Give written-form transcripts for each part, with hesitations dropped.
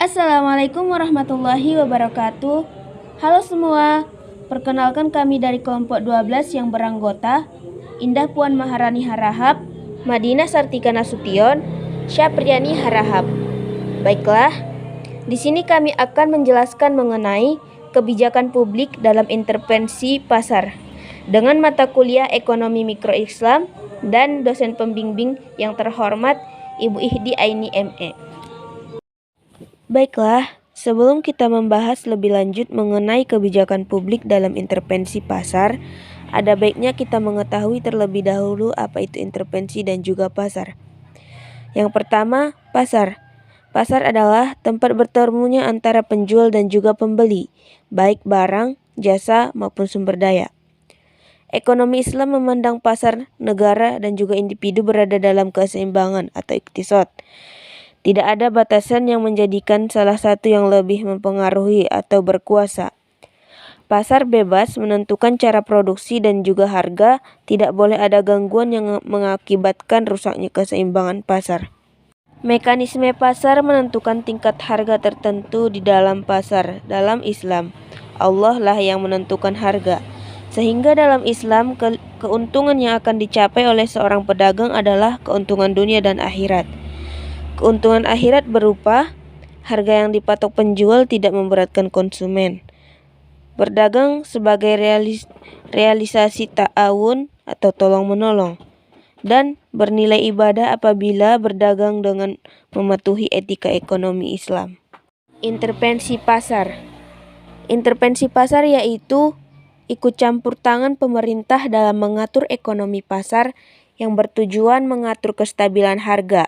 Assalamualaikum warahmatullahi wabarakatuh. Halo semua, perkenalkan kami dari kelompok 12 yang beranggota Indah Puan Maharani Harahap, Madinah Sartika Nasution, Syapriani Harahap. Baiklah, di sini kami akan menjelaskan mengenai kebijakan publik dalam intervensi pasar dengan mata kuliah Ekonomi Mikro Islam dan dosen pembimbing yang terhormat Ibu Ihdi Aini ME. Baiklah, sebelum kita membahas lebih lanjut mengenai kebijakan publik dalam intervensi pasar, ada baiknya kita mengetahui terlebih dahulu apa itu intervensi dan juga pasar. Yang pertama, pasar. Pasar adalah tempat bertemunya antara penjual dan juga pembeli, baik barang, jasa, maupun sumber daya. Ekonomi Islam memandang pasar, negara, dan juga individu berada dalam keseimbangan atau iktisad. Tidak ada batasan yang menjadikan salah satu yang lebih mempengaruhi atau berkuasa. Pasar bebas menentukan cara produksi dan juga harga, tidak boleh ada gangguan yang mengakibatkan rusaknya keseimbangan pasar. Mekanisme pasar menentukan tingkat harga tertentu di dalam pasar. Dalam Islam, Allah lah yang menentukan harga. Sehingga dalam Islam, keuntungan yang akan dicapai oleh seorang pedagang adalah keuntungan dunia dan akhirat. Keuntungan akhirat berupa harga yang dipatok penjual tidak memberatkan konsumen. Berdagang sebagai realisasi ta'awun atau tolong-menolong. Dan bernilai ibadah apabila berdagang dengan mematuhi etika ekonomi Islam. Intervensi pasar. Intervensi pasar yaitu ikut campur tangan pemerintah dalam mengatur ekonomi pasar yang bertujuan mengatur kestabilan harga.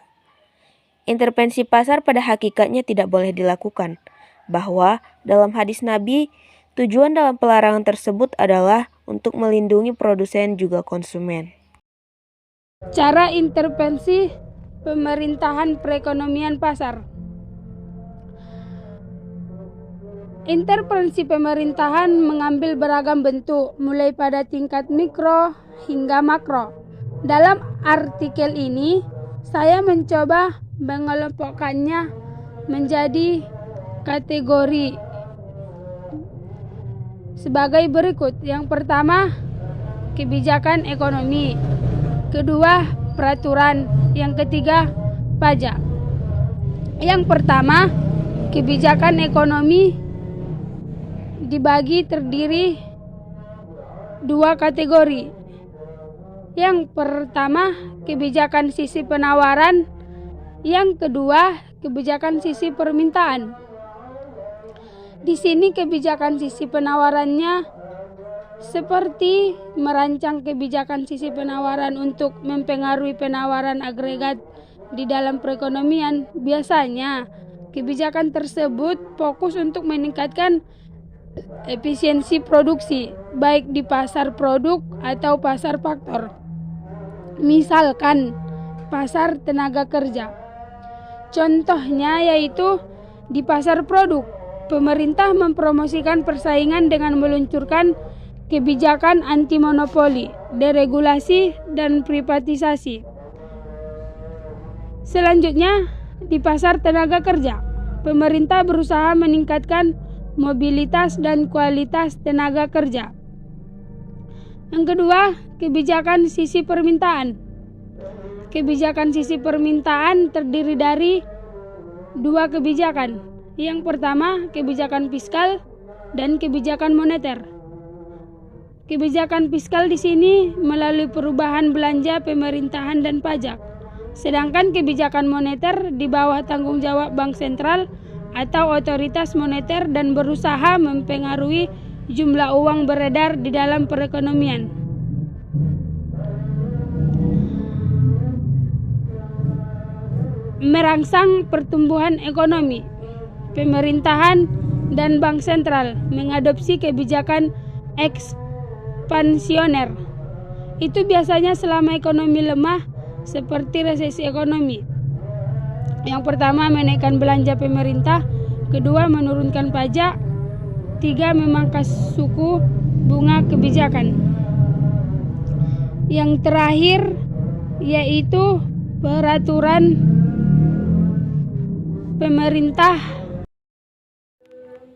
Intervensi pasar pada hakikatnya tidak boleh dilakukan, bahwa dalam hadis Nabi, tujuan dalam pelarangan tersebut adalah untuk melindungi produsen juga konsumen. Cara intervensi pemerintahan perekonomian pasar. Intervensi pemerintahan mengambil beragam bentuk, mulai pada tingkat mikro hingga makro. Dalam artikel ini, saya mencoba mengelompokkannya menjadi kategori sebagai berikut. Yang pertama, kebijakan ekonomi. Kedua, peraturan. Yang ketiga, pajak. Yang pertama, kebijakan ekonomi dibagi terdiri dua kategori. Yang pertama, kebijakan sisi penawaran. Yang kedua, kebijakan sisi permintaan. Di sini kebijakan sisi penawarannya seperti merancang kebijakan sisi penawaran untuk mempengaruhi penawaran agregat di dalam perekonomian. Biasanya, kebijakan tersebut fokus untuk meningkatkan efisiensi produksi, baik di pasar produk atau pasar faktor. Misalkan, pasar tenaga kerja. Contohnya yaitu di pasar produk, pemerintah mempromosikan persaingan dengan meluncurkan kebijakan anti monopoli, deregulasi, dan privatisasi. Selanjutnya, di pasar tenaga kerja, pemerintah berusaha meningkatkan mobilitas dan kualitas tenaga kerja. Yang kedua, kebijakan sisi permintaan. Kebijakan sisi permintaan terdiri dari dua kebijakan. Yang pertama, kebijakan fiskal dan kebijakan moneter. Kebijakan fiskal di sini melalui perubahan belanja pemerintahan dan pajak. Sedangkan kebijakan moneter di bawah tanggung jawab bank sentral atau otoritas moneter dan berusaha mempengaruhi jumlah uang beredar di dalam perekonomian. Merangsang pertumbuhan ekonomi. Pemerintahan dan bank sentral mengadopsi kebijakan ekspansioner. Itu biasanya selama ekonomi lemah seperti resesi ekonomi. Yang pertama, menaikkan belanja pemerintah. Kedua, menurunkan pajak. Tiga, memangkas suku bunga kebijakan. Yang terakhir yaitu peraturan pemerintah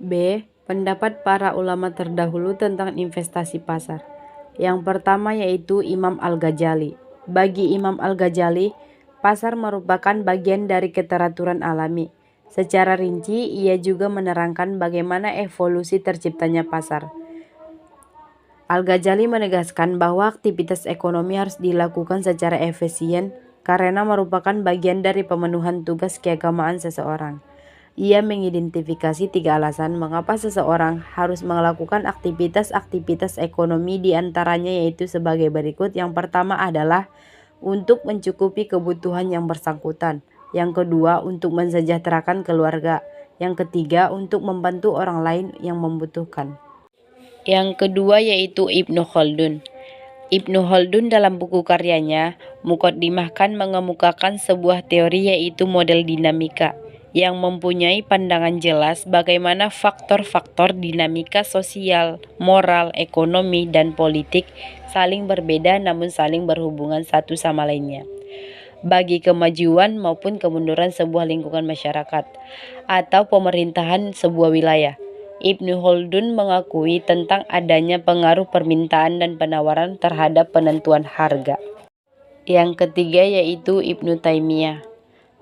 B. Pendapat para ulama terdahulu tentang investasi pasar. Yang pertama yaitu Imam Al-Ghazali. Bagi Imam Al-Ghazali, pasar merupakan bagian dari keteraturan alami. Secara rinci, ia juga menerangkan bagaimana evolusi terciptanya pasar. Al-Ghazali menegaskan bahwa aktivitas ekonomi harus dilakukan secara efisien karena merupakan bagian dari pemenuhan tugas keagamaan seseorang. Ia mengidentifikasi 3 alasan mengapa seseorang harus melakukan aktivitas-aktivitas ekonomi, di antaranya yaitu sebagai berikut. Yang pertama adalah untuk mencukupi kebutuhan yang bersangkutan. Yang kedua, untuk mensejahterakan keluarga. Yang ketiga, untuk membantu orang lain yang membutuhkan. Yang kedua yaitu Ibnu Khaldun. Ibnu Khaldun dalam buku karyanya Muqaddimah mengemukakan sebuah teori yaitu model dinamika yang mempunyai pandangan jelas bagaimana faktor-faktor dinamika sosial, moral, ekonomi, dan politik saling berbeda namun saling berhubungan satu sama lainnya bagi kemajuan maupun kemunduran sebuah lingkungan masyarakat atau pemerintahan sebuah wilayah. Ibnu Khaldun mengakui tentang adanya pengaruh permintaan dan penawaran terhadap penentuan harga. Yang ketiga yaitu Ibnu Taimiyah.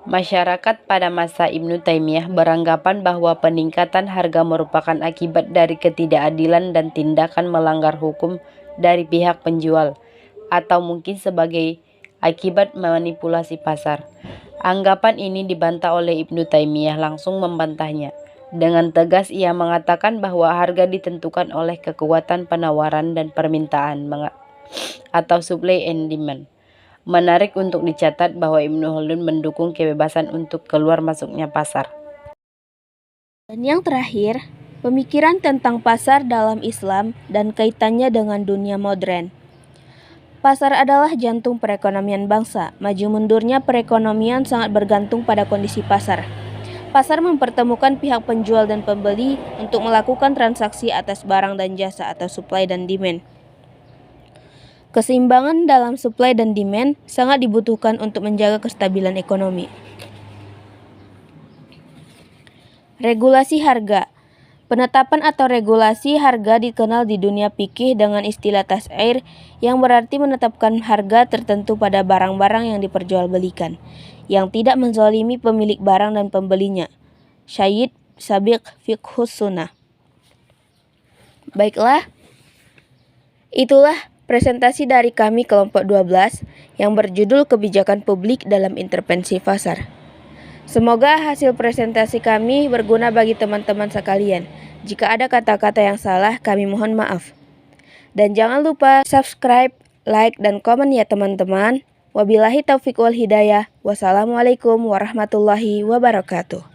Masyarakat pada masa Ibnu Taimiyah beranggapan bahwa peningkatan harga merupakan akibat dari ketidakadilan dan tindakan melanggar hukum dari pihak penjual, atau mungkin sebagai akibat manipulasi pasar. Anggapan ini dibantah oleh Ibnu Taimiyah, langsung membantahnya. Dengan tegas ia mengatakan bahwa harga ditentukan oleh kekuatan penawaran dan permintaan atau supply and demand. Menarik untuk dicatat bahwa Ibnu Khaldun mendukung kebebasan untuk keluar masuknya pasar. Dan yang terakhir, pemikiran tentang pasar dalam Islam dan kaitannya dengan dunia modern. Pasar adalah jantung perekonomian bangsa. Maju mundurnya perekonomian sangat bergantung pada kondisi pasar. Pasar mempertemukan pihak penjual dan pembeli untuk melakukan transaksi atas barang dan jasa atau supply dan demand. Keseimbangan dalam supply dan demand sangat dibutuhkan untuk menjaga kestabilan ekonomi. Regulasi harga. Penetapan atau regulasi harga dikenal di dunia fikih dengan istilah tas'ir, yang berarti menetapkan harga tertentu pada barang-barang yang diperjualbelikan, yang tidak menzalimi pemilik barang dan pembelinya. Syed Sabiq Fiqhus Sunnah. Baiklah, itulah presentasi dari kami kelompok 12 yang berjudul Kebijakan Publik dalam Intervensi Pasar. Semoga hasil presentasi kami berguna bagi teman-teman sekalian. Jika ada kata-kata yang salah, kami mohon maaf. Dan jangan lupa subscribe, like, dan komen ya teman-teman. Wabillahi taufiq wal hidayah. Wassalamualaikum warahmatullahi wabarakatuh.